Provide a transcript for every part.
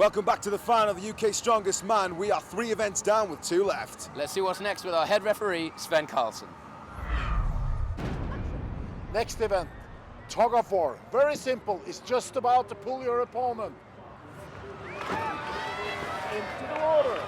Welcome back to the final of the UK's Strongest Man. We are 3 events down with 2 left. Let's see what's next with our head referee, Sven Carlson. Next event, tug of war. Very simple. It's just about to pull your opponent into the water.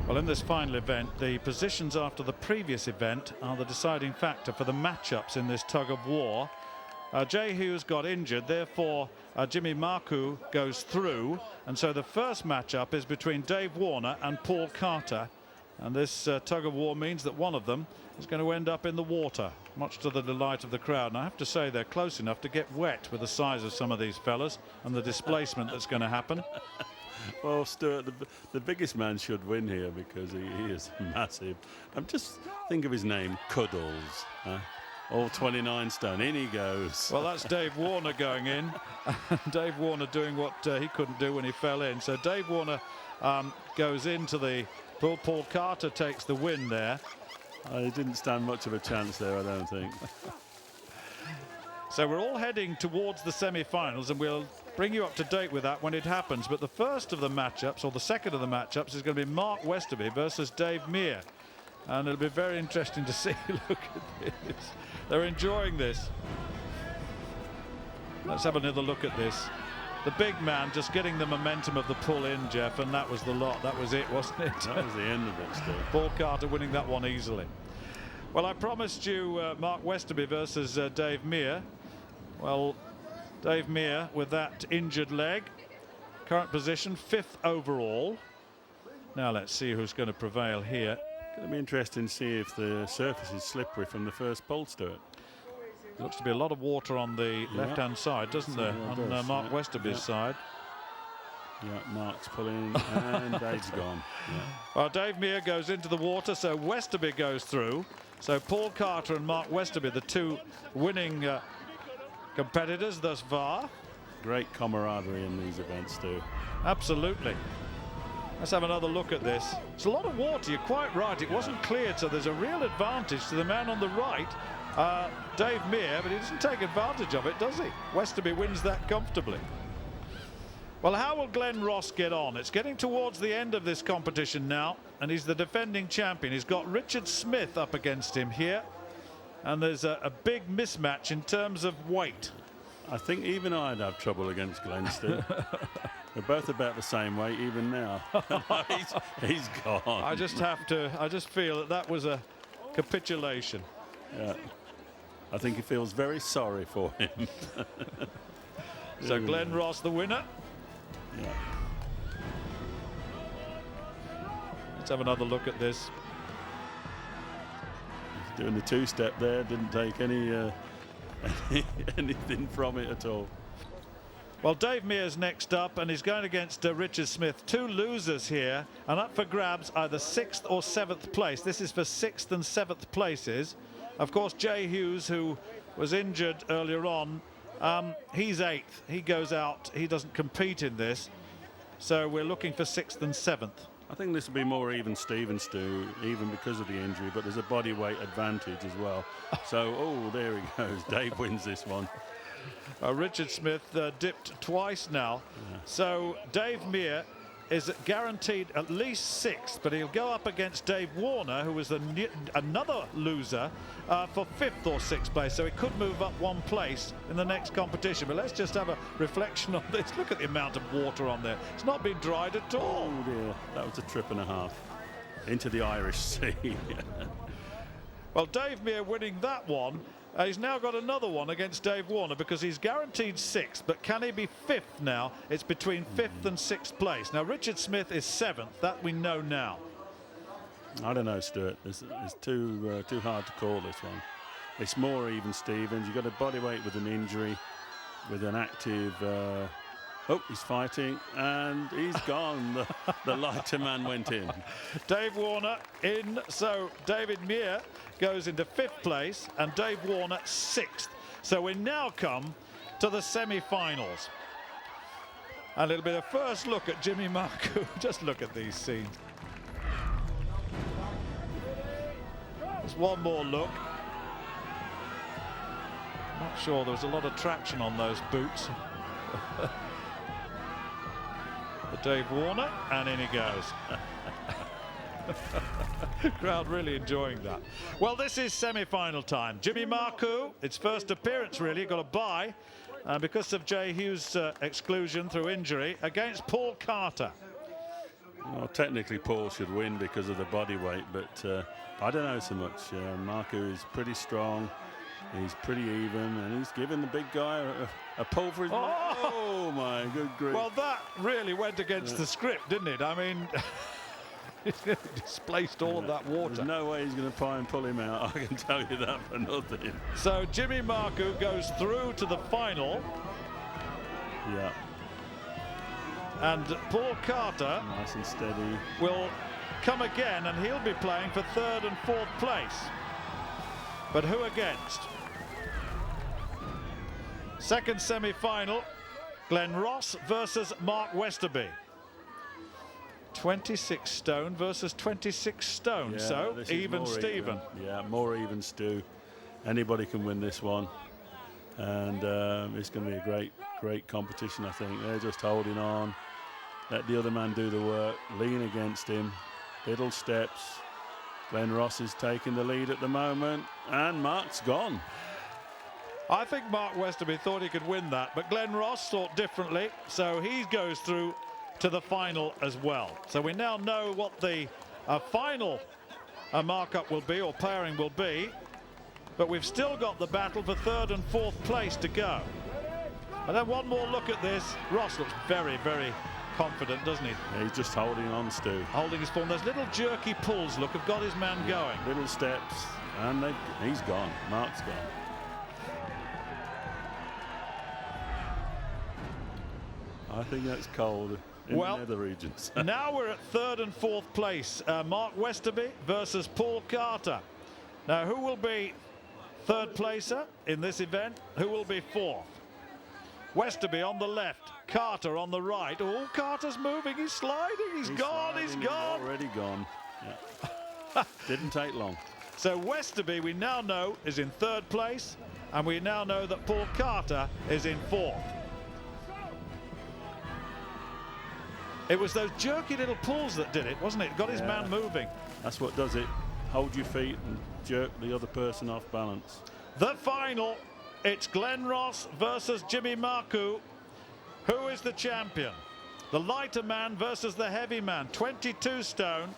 Well, in this final event, the positions after the previous event are the deciding factor for the matchups in this tug of war. Jay Hughes got injured, therefore Jimmy Markku goes through, and so the first matchup is between Dave Warner and Paul Carter, and this tug of war means that one of them is going to end up in the water, much to the delight of the crowd. And I have to say they're close enough to get wet with the size of some of these fellas and the displacement that's going to happen. Well, Stuart, the biggest man should win here because he is massive. Just think of his name, Cuddles. All 29 stone, in he goes. Well, that's Dave Warner going in. Dave Warner doing what he couldn't do when he fell in. So Dave Warner goes into the pool. Paul Carter takes the win there. He didn't stand much of a chance there, I don't think. So we're all heading towards the semi-finals, and we'll bring you up to date with that when it happens. But the first of the matchups, or the second of the matchups, is going to be Mark Westerby versus Dave Mears. And it'll be very interesting to see. Look at this. They're enjoying this. Let's have another look at this. The big man just getting the momentum of the pull in, Jeff, and that was the lot. That was it, wasn't it? That was the end of it, Steve. Paul Carter winning that one easily. Well, I promised you Mark Westerby versus Dave Mears. Well, Dave Mears with that injured leg. Current position, 5th overall. Now let's see who's going to prevail here. Going to be interesting to see if the surface is slippery from the first pole, Stuart. Looks to be a lot of water on the left-hand side, doesn't there? On Mark Westerby's side. Yeah, Mark's pulling and Dave's gone. Yeah. Well, Dave Mears goes into the water, so Westerby goes through. So Paul Carter and Mark Westerby, the 2 winning competitors thus far. Great camaraderie in these events too. Absolutely. Let's have another look at this. It's a lot of water, you're quite right. It wasn't cleared, so there's a real advantage to the man on the right, Dave Mears, but he doesn't take advantage of it, does he? Westerby wins that comfortably. Well, how will Glen Ross get on? It's getting towards the end of this competition now, and he's the defending champion. He's got Richard Smith up against him here, and there's a big mismatch in terms of weight. I think even I'd have trouble against Glen still. They're both about the same weight even now. he's gone. I just feel that was a capitulation. Yeah. I think he feels very sorry for him. So Glen Ross the winner. Yeah. Let's have another look at this. He's doing the 2-step there, didn't take any anything from it at all. Well, Dave Mears next up, and he's going against Richard Smith. 2 losers here, and up for grabs either 6th or 7th place. This is for 6th and 7th places. Of course, Jay Hughes, who was injured earlier on, he's 8th. He goes out. He doesn't compete in this. So we're looking for 6th and 7th. I think this will be more even Stevens, Stu, even because of the injury, but there's a body weight advantage as well. So, oh, there he goes. Dave wins this one. Richard Smith dipped twice now. Yeah. So Dave Mears is guaranteed at least 6th, but he'll go up against Dave Warner, who was another loser, for 5th or 6th place. So he could move up 1 place in the next competition. But let's just have a reflection on this. Look at the amount of water on there. It's not been dried at all. Oh dear, that was a trip and a half into the Irish Sea. Well, Dave Mears winning that one. He's now got another one against Dave Warner because he's guaranteed 6th, but can he be 5th now? It's between 5th and 6th place. Now, Richard Smith is 7th. That we know now. I don't know, Stuart. It's too hard to call this one. It's more even Stevens. You've got a body weight with an injury, with an active... oh, he's fighting, and he's gone. The lighter man went in. Dave Warner in, so David Mears goes into 5th place, and Dave Warner 6th. So we now come to the semi-finals. And it'll be the first look at Jimmy Markku. Just look at these scenes. Just one more look. Not sure there was a lot of traction on those boots. Dave Warner, and in he goes. Crowd really enjoying that. Well, this is semi-final time. Jimmy Markku, its first appearance really, got a bye because of Jay Hughes' exclusion through injury against Paul Carter. Well, technically Paul should win because of the body weight, but I don't know so much. Markku is pretty strong, he's pretty even, and he's giving the big guy a pull for his money. Oh my good grief. Well, that really went against the script, didn't it? I mean, it displaced all of that water. There's no way he's going to try and pull him out, I can tell you that for nothing. So Jimmy Markku goes through to the final. Yeah. And Paul Carter, nice and steady, will come again, and he'll be playing for 3rd and 4th place. But who against? Second semi-final, Glen Ross versus Mark Westerby. 26 stone versus 26 stone, yeah, so even Steven. Yeah, more even Stu. Anybody can win this one, and it's going to be a great competition. I think they're just holding on. Let the other man do the work, lean against him, little steps. Glen Ross is taking the lead at the moment, and Mark's gone. I think Mark Westerby thought he could win that, but Glen Ross thought differently, so he goes through to the final as well. So we now know what the final markup will be, or pairing will be, but we've still got the battle for 3rd and 4th place to go. And then one more look at this. Ross looks very, very confident, doesn't he? Yeah, he's just holding on, Stu. Holding his form. Those little jerky pulls, look, have got his man going. Little steps, and he's gone. Mark's gone. I think that's cold in the nether regions. Now we're at 3rd and 4th place. Mark Westerby versus Paul Carter. Now, who will be 3rd placer in this event? Who will be 4th? Westerby on the left, Carter on the right. Oh, Carter's moving, he's sliding, he's gone, sliding, he's gone. He's already gone. Yeah. Didn't take long. So Westerby, we now know, is in 3rd place, and we now know that Paul Carter is in 4th. It was those jerky little pulls that did it, wasn't it? Got his man moving. That's what does it. Hold your feet and jerk the other person off balance. The final, it's Glen Ross versus Jimmy Markku. Who is the champion? The lighter man versus the heavy man. 22 stone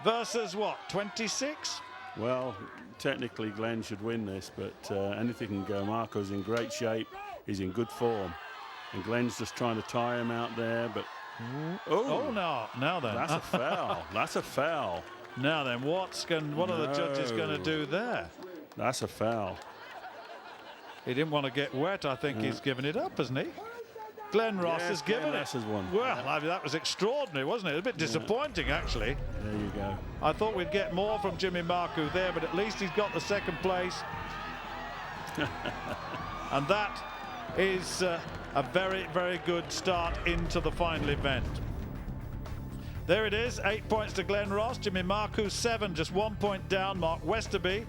versus what, 26? Well, technically Glen should win this, but anything can go. Markku's in great shape. He's in good form. And Glen's just trying to tire him out there, but... Oh, no. Now then. That's a foul. That's a foul. Now then, what are the judges going to do there? That's a foul. He didn't want to get wet. I think he's given it up, hasn't he? Glen Ross has given it. Has won. Well, I mean, that was extraordinary, wasn't it? A bit disappointing, actually. There you go. I thought we'd get more from Jimmy Markku there, but at least he's got the 2nd place. And that is a very, very good start into the final event. There it is, 8 points to Glen Ross, Jimmy Markku 7, just 1 point down. Mark Westerby,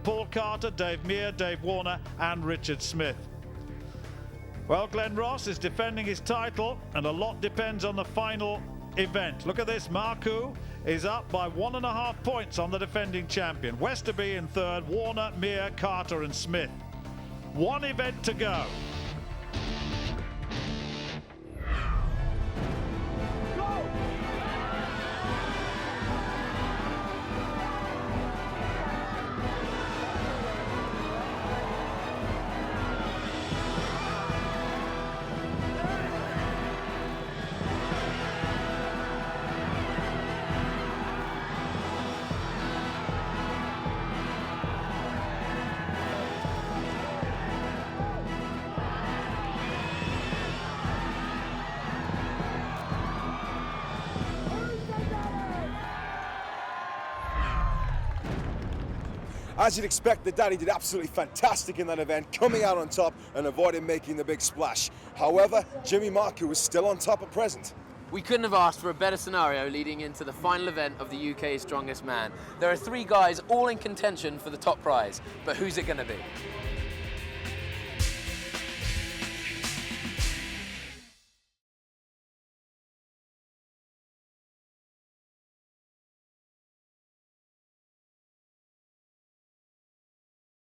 Paul Carter, Dave Mears, Dave Warner, and Richard Smith. Well, Glen Ross is defending his title, and a lot depends on the final event. Look at this, Markku is up by 1.5 points on the defending champion. Westerby in 3rd, Warner, Mears, Carter, and Smith. One event to go. As you'd expect, the daddy did absolutely fantastic in that event, coming out on top and avoiding making the big splash. However, Jimmy Markku was still on top at present. We couldn't have asked for a better scenario leading into the final event of the UK's Strongest Man. There are 3 guys all in contention for the top prize, but who's it going to be?